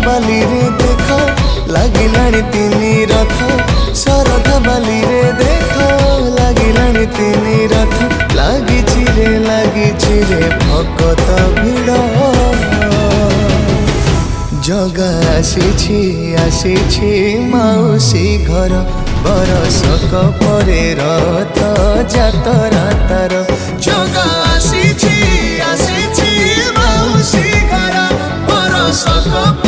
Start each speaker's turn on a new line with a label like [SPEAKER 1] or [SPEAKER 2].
[SPEAKER 1] बाली रे देख लागिलाणी तिनी रथ शरद बाली रे देख लागिलाणी तिनी रथ लागिछि रे भकत भिड़ जगा आसीछि माउसी घर बरसक परे रथ जातरा तार जगा आसीछि माउसी घर बरसक